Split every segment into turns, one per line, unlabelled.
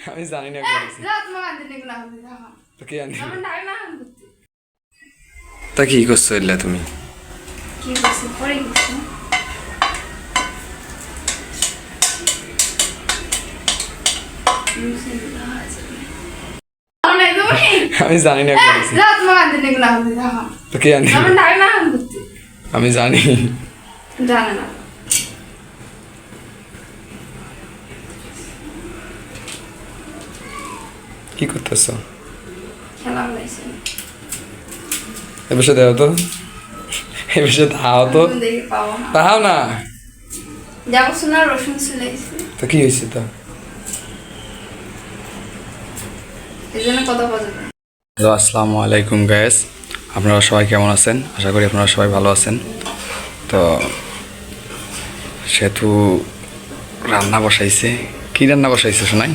আমি জানি না করেছি তো কে আনি তা কি করছো এলে তুমি আমি জানি না করেছি তো কে আনি আমি জানি
জানে না
কি করতেছো
খেলা হয়েছে
এবার দেও তো এবার দাও তো
দেখে পাবো না
তাহাও না
যাবো শোনা রসুন সিলাইছে
তো কি হয়েছে তো
এই জন্য কথা বাজাবে
হ্যালো আসসালামু আলাইকুম গাইস আপনারা সবাই কেমন আছেন আশা করি আপনারা সবাই ভালো আছেন তো সেতু রান্না বসাইছে কি রান্না বসাইছে শোনাই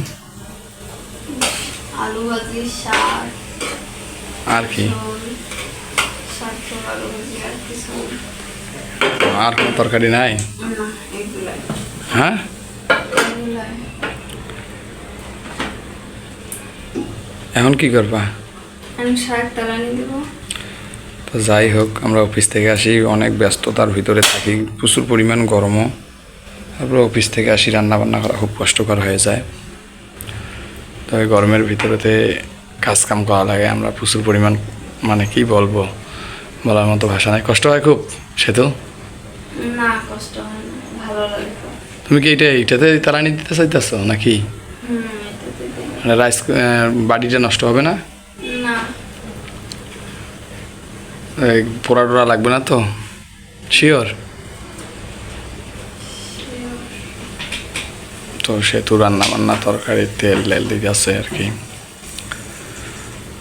আলু ভাজি শাক
আর কি
শাক আলু ভাজি আর কিছু
আর কোনো তরকারি নাই
না এগুলাই
হ্যাঁ
এগুলাই
এখন কি করবা
আমি শাক তালানি দেবো
তো যাই হোক আমরা অফিস থেকে আসি অনেক ব্যস্ততার ভিতরে থাকি প্রচুর পরিমাণ গরমও তারপরে অফিস থেকে আসি রান্না বান্না করা খুব কষ্টকর হয়ে যায় তবে গরমের ভিতরেতে কাজকাম করা লাগে আমরা প্রচুর পরিমাণ মানে কি বলবো বলার মতো ভাষা নাই কষ্ট হয় খুব সেতু
না কষ্ট হয় না ভালো লাগে খুব।
তুমি কি এইটাতে তালানি দিতে চাইতেছো নাকি
এটাতে দিই।
মানে রাইস বাড়িটা নষ্ট হবে না
না
পোড়া টোড়া লাগবে না তো শিওর তো সেতু রান্না বান্না তরকারি তেল দিতে আছে আর কি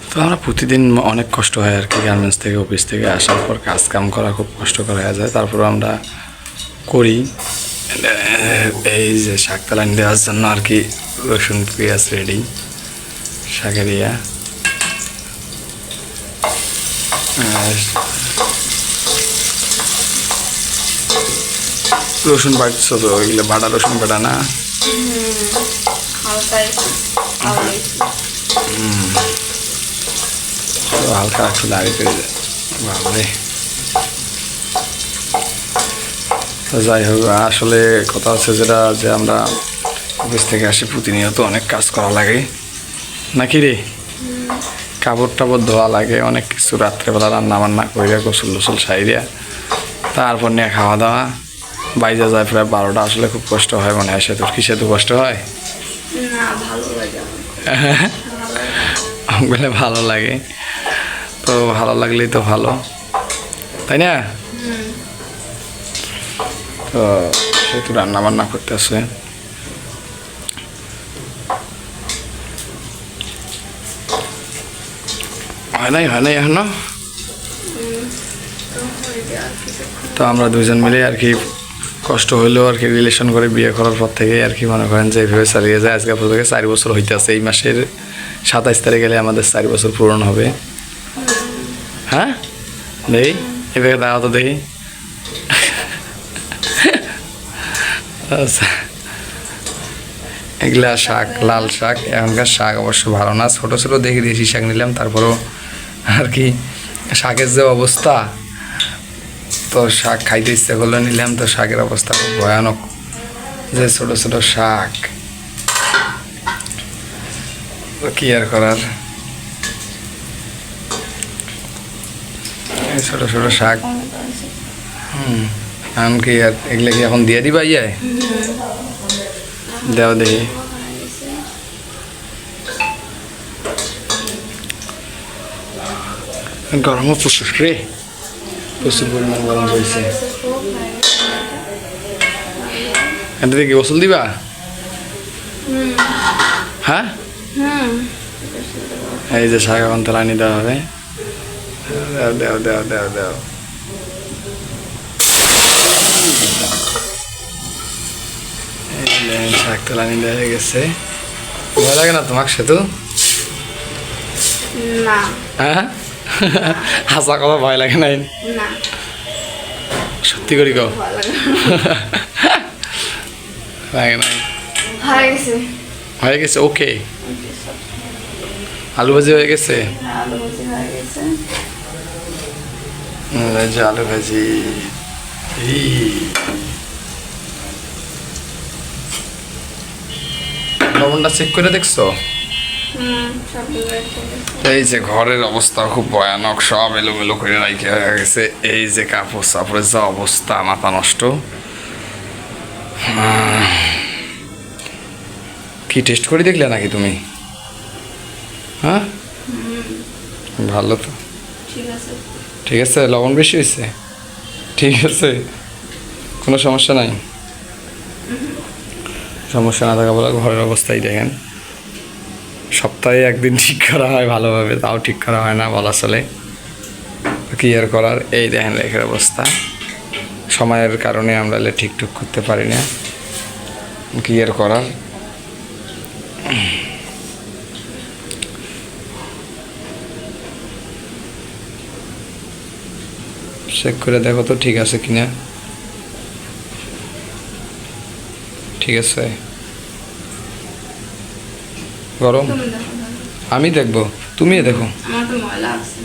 তো আমরা প্রতিদিন অনেক কষ্ট হয় আর কি গার্মেন্টস থেকে অফিস থেকে আসার পর কাজ কাম করা খুব কষ্টকর হয়ে যায় তারপরে আমরা করি এই যে শাক তালানি দেওয়ার জন্য আর কি রসুন পেঁয়াজ রেডি শাকেরিয়া রসুন বাটছো তো ওইগুলো বাটা রসুন বাটা না
হালকা একটু ভালো লাগছে।
তো হালকা একটু দাঁড়িয়ে করে যায় বাবরে তো যাই হোক আসলে কথা হচ্ছে যেটা যে আমরা অফিস থেকে আসি প্রতিনিয়ত অনেক কাজ করা লাগে নাকি রে কাপড় টাপড় ধোয়া লাগে অনেক কিছু রাত্রেবেলা রান্না বান্না করিয়া গোসল টোসল সাইরিয়া তারপর নিয়ে খাওয়া দাওয়া বাইরে যায় প্রায় 12টা আসলে খুব কষ্ট হয় মনে হয় সেতুর কি সেতু কষ্ট হয়
না ভালো লাগে
বলে ভালো লাগে তো ভালো লাগলেই তো ভালো তাই না তো সেতু রান্না বান্না করতেছে হয় নাই এখনো তো আমরা দুজন মিলে আর কি কষ্ট হইলেও আর কি রিলেশন করে বিয়ে করার পর থেকে আর কি মনে করেন যে এইভাবে চালিয়ে যায় আজকে থেকে 4 বছর হইতে আছে এই মাসের 27 তারিখে গেলে আমাদের 4 বছর পূরণ হবে হ্যাঁ দেখি এভাবে দাও তো দেখি আচ্ছা এগুলা শাক লাল শাক এখনকার শাক অবশ্য ভালো না ছোটো ছোটো দেখে দেশি শাক নিলাম তারপরেও আর কি শাকের যে অবস্থা তো শাক খাইতে ইচ্ছা করলে নিলাম তো শাকের অবস্থা খুব ভয়ানক যে ছোটো ছোটো শাক তো কি আর করার ছোটো ছোটো শাক এখন কি আর এগুলো কি এখন দিয়ে দিবা যায় দেও দেখি গরমও প্রচুর রে প্রচুর পরিমাণ গরম হয়েছে এটা কি গোসল দিবা হ্যাঁ এই যে শাক এখন তালানি দেওয়া হবে দেও দেও দেও দেও শাক তালানি দেওয়া হয়ে গেছে ভয় লাগে না তোমার সেতু
না
হ্যাঁ হাসা কথা ভয় লাগে নাই
না
সত্যি করি কও
ভালো লাগে
লাগে নাই
হয়ে গেছে
হয়ে গেছে ওকে।
ওকে, সব।
আলু ভাজি হয়ে গেছে।
আলু ভাজি হয়ে গেছে।
এই যে আলু ভাজি। এই লবণটা চেক করে দেখছো?
সবগুলো রেখে গেছে।
এই যে ঘরের অবস্থা খুব ভয়ানক, সব এলোমেলো করে রাখে হয়ে গেছে। এই যে কাপড় চাপড়ের যা অবস্থা, মাথা নষ্ট। কি টেস্ট করে দেখলে নাকি তুমি? হ্যাঁ, ভালো তো।
ঠিক আছে।
ঠিক আছে, লবণ বেশি হয়েছে? ঠিক আছে, কোনো সমস্যা নাই। সমস্যা না থাকা বলে ঘরের অবস্থাই দেখেন। সপ্তাহে একদিন ঠিক করা হয় ভালোভাবে, তাও ঠিক করা হয় না বলা চলে। কি আর করার, এই দেখেন রেখের অবস্থা। সময়ের কারণে আমরা ঠিকঠাক করতে পারি না, কি আর করার। চেক করে দেখো তো ঠিক আছে কিনা। ঠিক আছে, গরম।
তুমি দেখো তাহলে।
আমি দেখবো, তুমিও দেখো।
আমার তো ময়লা আছে।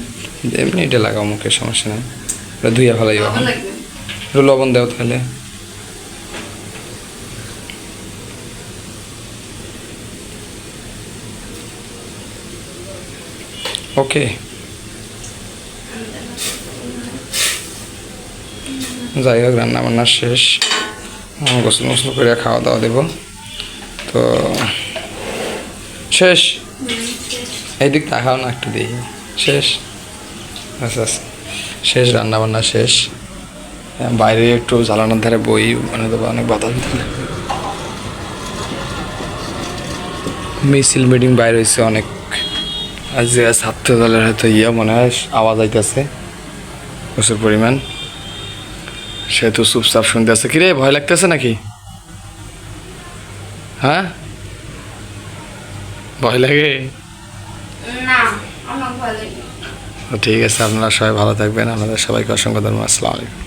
এমনি এটা লাগাও মুখে, সমস্যা নেই। এটা ধুইয়া ফেলাই
ভালো লাগবে।
একটু লবণ দাও তাহলে। ওকে, যাই হোক রান্না বান্না শেষ। গোসল মোসল করে খাওয়া দাওয়া দেবো তো। শেষ? এই দিক তাকাও না একটু দেখি। শেষ? আচ্ছা আচ্ছা, শেষ, রান্না বান্না শেষ। বাইরে একটু জ্বালানোর ধারে বই, মানে তো অনেক বাতাস। মিছিল মিটিং বাইরে হয়েছে অনেক। আজ যে ছাত্র দলের হয়তো মনে হয় আওয়াজ আইতেছে প্রচুর পরিমাণ। সে তো চুপচাপ শুনতে আছে। কিরে, ভয় লাগতেছে নাকি? হ্যাঁ, ভয় লাগে?
না, আমার ভয় লাগে।
ঠিক আছে, আপনারা সবাই ভালো থাকবেন। আপনাদের সবাইকে অসংখ্য ধন্যবাদ। আসসালামু আলাইকুম।